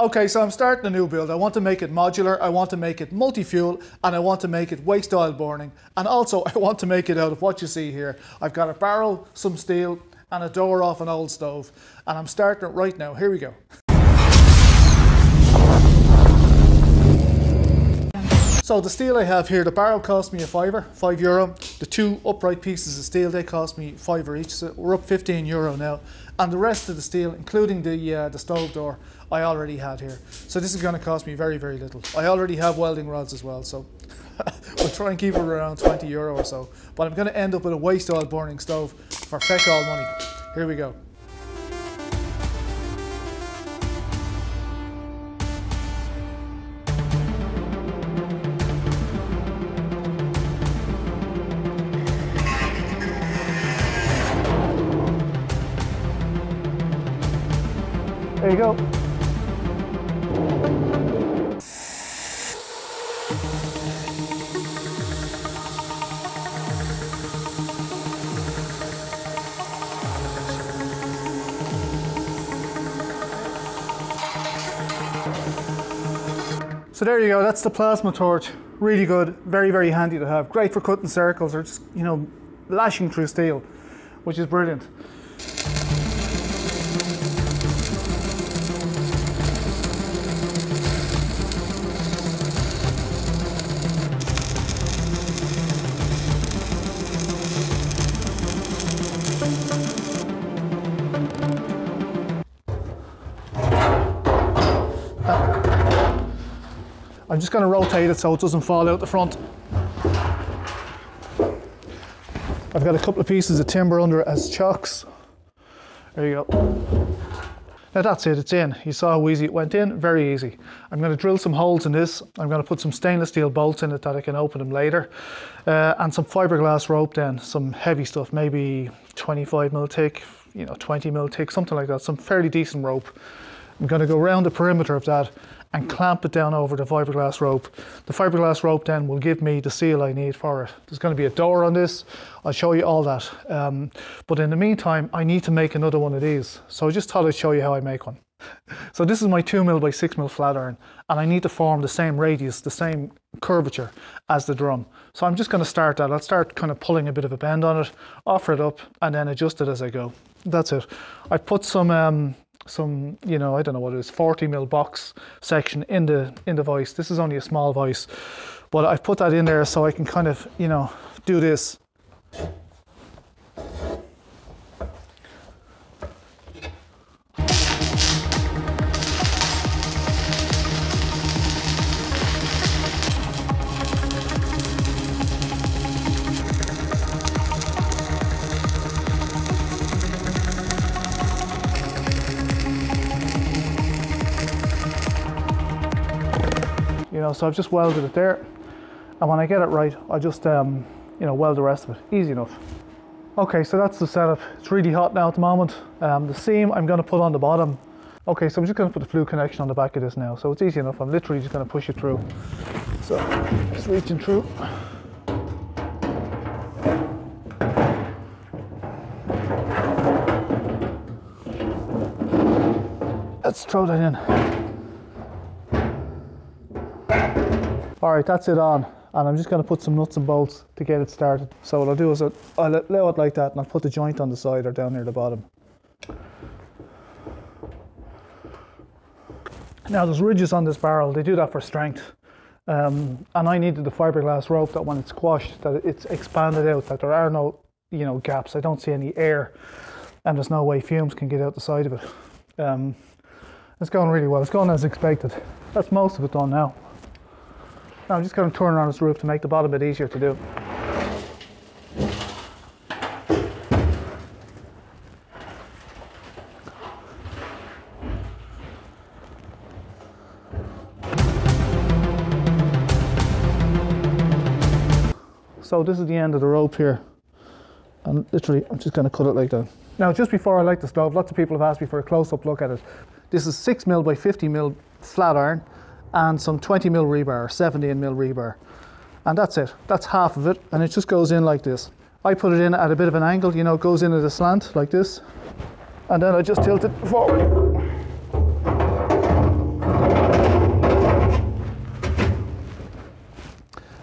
Okay, so I'm starting a new build. I want to make it modular, I want to make it multi-fuel, and I want to make it waste oil burning. And also I want to make it out of what you see here. I've got a barrel, some steel, and a door off an old stove. And I'm starting it right now. Here we go. So the steel I have here, the barrel cost me a fiver, €5. The two upright pieces of steel, they cost me £5 each, so we're up €15 now. And the rest of the steel, including the stove door, I already had here. So this is going to cost me very, very little. I already have welding rods as well, so we'll try and keep it around €20 or so. But I'm going to end up with a waste oil burning stove for feck all money. Here we go. There you go. So there you go, that's the plasma torch. Really good, very, very handy to have. Great for cutting circles or just, you know, lashing through steel, which is brilliant. I'm just going to rotate it so it doesn't fall out the front. I've got a couple of pieces of timber under it as chocks. There you go. Now that's it, it's in. You saw how easy it went in, very easy. I'm going to drill some holes in this. I'm going to put some stainless steel bolts in it that I can open them later. And some fiberglass rope then, some heavy stuff, maybe 25mm thick, you know, 20mm thick, something like that, some fairly decent rope. I'm going to go around the perimeter of that and clamp it down over the fiberglass rope. The fiberglass rope then will give me the seal I need for it. There's going to be a door on this. I'll show you all that. But in the meantime, I need to make another one of these. So I just thought I'd show you how I make one. So this is my 2mm by 6mm flat iron, and I need to form the same radius, the same curvature as the drum. So I'm just going to start that. I'll start kind of pulling a bit of a bend on it, offer it up, and then adjust it as I go. That's it. I put some, you know, I don't know what it is, 40mm box section in the vise. This is only a small vise, but I've put that in there so I can kind of, you know, do this. You know, so I've just welded it there, and when I get it right, I just, you know, weld the rest of it. Easy enough. Okay, so that's the setup. It's really hot now at the moment. The seam I'm going to put on the bottom. Okay, so I'm just going to put the flue connection on the back of this now, so it's easy enough. I'm literally just going to push it through. So, just reaching through. Let's throw that in. Alright, that's it on, and I'm just going to put some nuts and bolts to get it started. So what I'll do is I'll lay it like that, and I'll put the joint on the side or down near the bottom. Now there's ridges on this barrel, they do that for strength. And I needed the fiberglass rope that when it's squashed, that it's expanded out, that there are no, you know, gaps. I don't see any air, and there's no way fumes can get out the side of it. It's going really well, it's going as expected. That's most of it done now. Now I'm just going to turn around this roof to make the bottom a bit easier to do. So this is the end of the rope here, and literally I'm just going to cut it like that. Now just before I light the stove, lots of people have asked me for a close-up look at it. This is 6mm by 50mm flat iron and some 20mm rebar, 17mm rebar. And that's it, that's half of it, and it just goes in like this. I put it in at a bit of an angle, you know, it goes in at a slant like this, and then I just tilt it forward.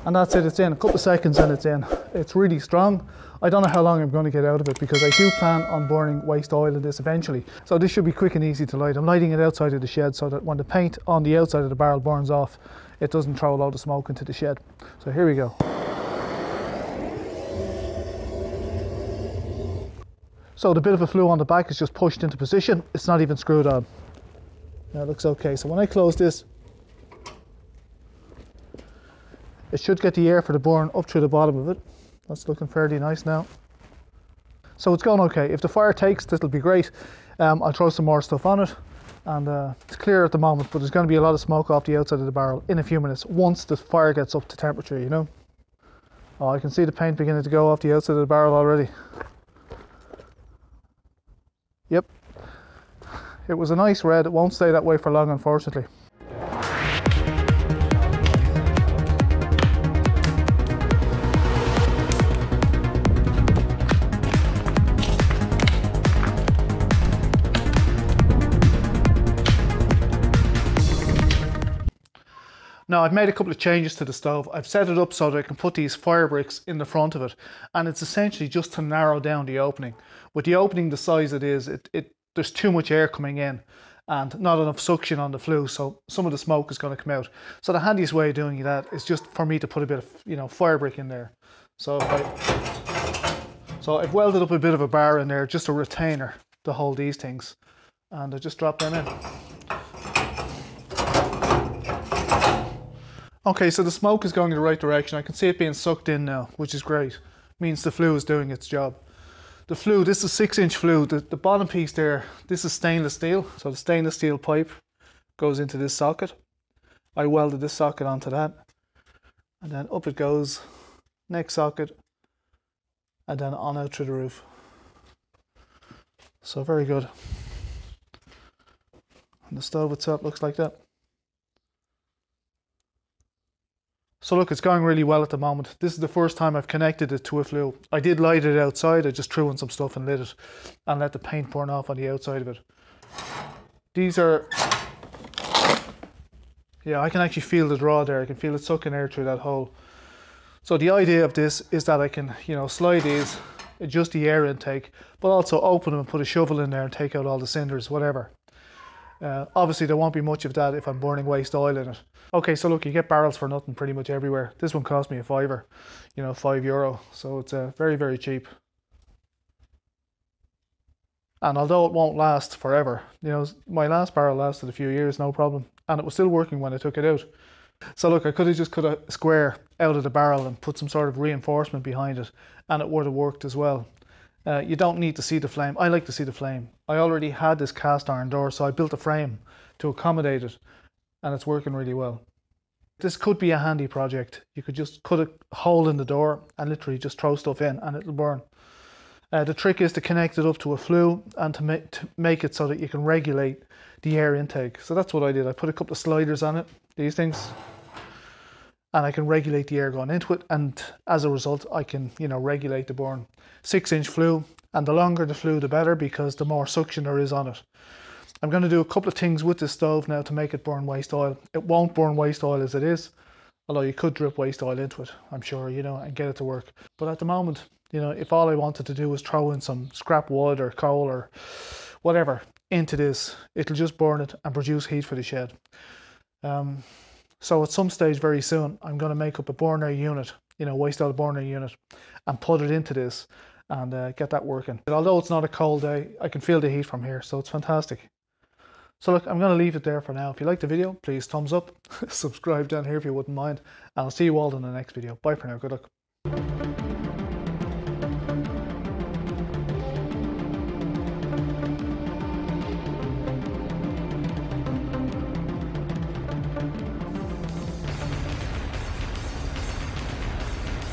And that's it, it's in. A couple of seconds and it's in. It's really strong. I don't know how long I'm going to get out of it because I do plan on burning waste oil in this eventually. So this should be quick and easy to light. I'm lighting it outside of the shed so that when the paint on the outside of the barrel burns off, it doesn't throw a load of smoke into the shed. So here we go. So the bit of a flue on the back is just pushed into position. It's not even screwed on. Now it looks okay. So when I close this, it should get the air for the burn up through the bottom of it. That's looking fairly nice now. So it's going okay. If the fire takes, this will be great. I'll throw some more stuff on it. And it's clear at the moment, but there's going to be a lot of smoke off the outside of the barrel in a few minutes once the fire gets up to temperature, you know. Oh, I can see the paint beginning to go off the outside of the barrel already. Yep. It was a nice red. It won't stay that way for long, unfortunately. Now I've made a couple of changes to the stove. I've set it up so that I can put these fire bricks in the front of it, and it's essentially just to narrow down the opening. With the opening the size it is, there's too much air coming in and not enough suction on the flue, so some of the smoke is going to come out. So the handiest way of doing that is just for me to put a bit of, you know, fire brick in there. So I've welded up a bit of a bar in there, just a retainer to hold these things, and I just drop them in. Okay, so the smoke is going in the right direction. I can see it being sucked in now, which is great. Means the flue is doing its job. The flue, this is 6-inch flue. The bottom piece there, this is stainless steel. So the stainless steel pipe goes into this socket. I welded this socket onto that. And then up it goes, next socket, and then on out through the roof. So very good. And the stove itself looks like that. So look, it's going really well at the moment. This is the first time I've connected it to a flue. I did light it outside. I just threw in some stuff and lit it and let the paint burn off on the outside of it. These are, yeah, I can actually feel the draw there. I can feel it sucking air through that hole. So the idea of this is that I can, you know, slide these, adjust the air intake, but also open them and put a shovel in there and take out all the cinders, whatever. Obviously there won't be much of that if I'm burning waste oil in it. Okay, so look, you get barrels for nothing pretty much everywhere. This one cost me a fiver, you know, €5. So it's very, very cheap. And although it won't last forever, you know, my last barrel lasted a few years, no problem. And it was still working when I took it out. So look, I could have just cut a square out of the barrel and put some sort of reinforcement behind it, and it would have worked as well. You don't need to see the flame. I like to see the flame. I already had this cast iron door, so I built a frame to accommodate it, and it's working really well. This could be a handy project. You could just cut a hole in the door and literally just throw stuff in and it'll burn. The trick is to connect it up to a flue and to make it so that you can regulate the air intake. So that's what I did. I put a couple of sliders on it, these things, and I can regulate the air going into it, and as a result I can, you know, regulate the burn. 6-inch flue, and the longer the flue the better, because the more suction there is on it. I'm going to do a couple of things with this stove now to make it burn waste oil. It won't burn waste oil as it is, although you could drip waste oil into it, I'm sure, you know, and get it to work. But at the moment, you know, if all I wanted to do was throw in some scrap wood or coal or whatever into this, it'll just burn it and produce heat for the shed. So at some stage very soon, I'm going to make up a burner unit, you know, waste oil burner unit, and put it into this and get that working. And although it's not a cold day, I can feel the heat from here, so it's fantastic. So look, I'm going to leave it there for now. If you liked the video, please thumbs up, subscribe down here if you wouldn't mind, and I'll see you all in the next video. Bye for now, good luck.